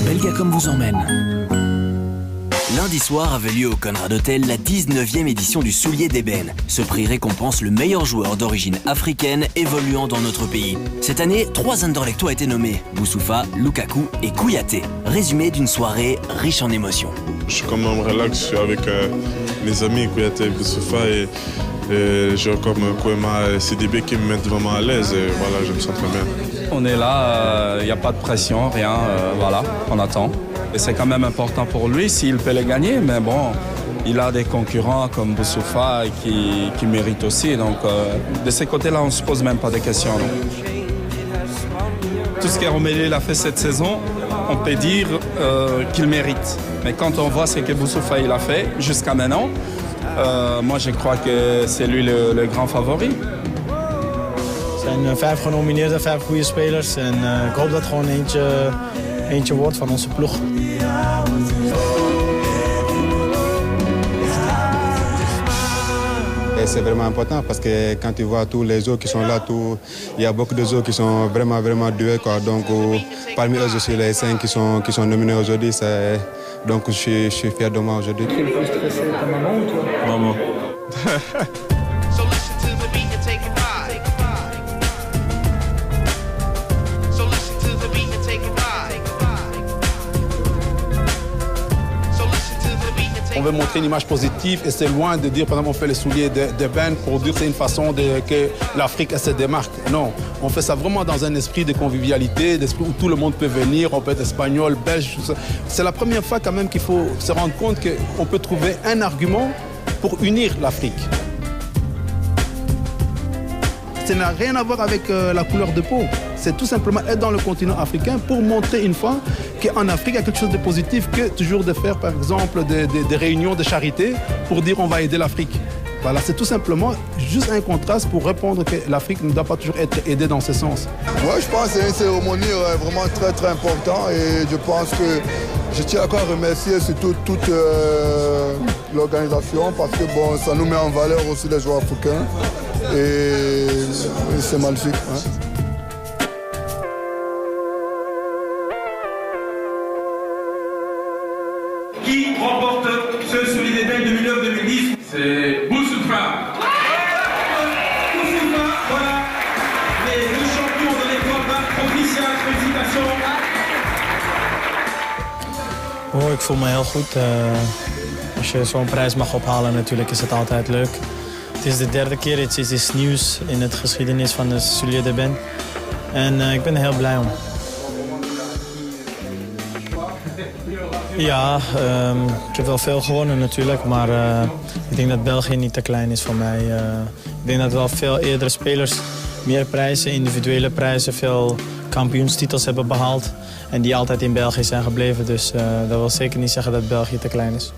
Belgacom vous emmène. Lundi soir avait lieu au Conrad Hotel la 19e édition du Soulier d'Ébène. Ce prix récompense le meilleur joueur d'origine africaine évoluant dans notre pays. Cette année, 3 Anderlechtois étaient nommés. Boussoufa, Lukaku et Kouyaté. Résumé d'une soirée riche en émotions. Je suis quand même relax, je suis avec mes amis Kouyaté et Boussoufa et j'ai comme Kouema et CDB qui me mettent vraiment à l'aise et voilà, je me sens très bien. On est là, il n'y a pas de pression, rien, voilà, on attend. Et c'est quand même important pour lui s'il peut les gagner, mais bon, il a des concurrents comme Boussoufa qui méritent aussi. Donc de ces côtés-là, on ne se pose même pas de questions. Non. Tout ce que Romélie a fait cette saison, on peut dire qu'il mérite. Mais quand on voit ce que Boussoufa il a fait jusqu'à maintenant, moi je crois que c'est lui le grand favori. Er zijn 5 genomineerd en 5 goede spelers. En ik hoop dat het gewoon eentje wordt van onze ploeg. C'est vraiment important parce que quand tu vois tous les autres qui sont là, il y a beaucoup de autres qui sont vraiment doués. Quoi. Donc parmi eux aussi les 5 qui sont nominés aujourd'hui, donc je suis fier de moi aujourd'hui. Tu es le plus stressé, ta maman ou toi? Maman. On veut montrer une image positive et c'est loin de dire, par exemple, on fait les souliers de Ben pour dire que c'est une façon que l'Afrique se démarque. Non, on fait ça vraiment dans un esprit de convivialité, d'esprit où tout le monde peut venir, on peut être espagnol, belge. C'est la première fois quand même qu'il faut se rendre compte qu'on peut trouver un argument pour unir l'Afrique. Ça n'a rien à voir avec la couleur de peau. C'est tout simplement être dans le continent africain pour montrer une fois qu'en Afrique, il y a quelque chose de positif que toujours de faire, par exemple, des réunions de charité pour dire on va aider l'Afrique. Voilà, c'est tout simplement juste un contraste pour répondre que l'Afrique ne doit pas toujours être aidée dans ce sens. Moi, je pense que c'est une cérémonie vraiment très importante et je pense que je tiens encore à remercier surtout toute l'organisation parce que bon, ça nous met en valeur aussi les joueurs africains et c'est magnifique. Hein. Qui remporte ce Soulier d'Ébène 2009-2010? C'est Boussoufa. Boussoufa, voilà, le champion de l'épreuve officielle. Félicitations. Oh, ik voel me heel goed. Als je zo'n prijs mag ophalen natuurlijk is het altijd leuk. Het is de 3e keer, het is iets nieuws in het geschiedenis van de Soulier d'Ébène. En ik ben er heel blij om. Ja, ik heb wel veel gewonnen natuurlijk, maar ik denk dat België niet te klein is voor mij. Ik denk dat wel veel eerdere spelers meer prijzen, individuele prijzen, veel kampioenstitels hebben behaald. En die altijd in België zijn gebleven, dus dat wil zeker niet zeggen dat België te klein is.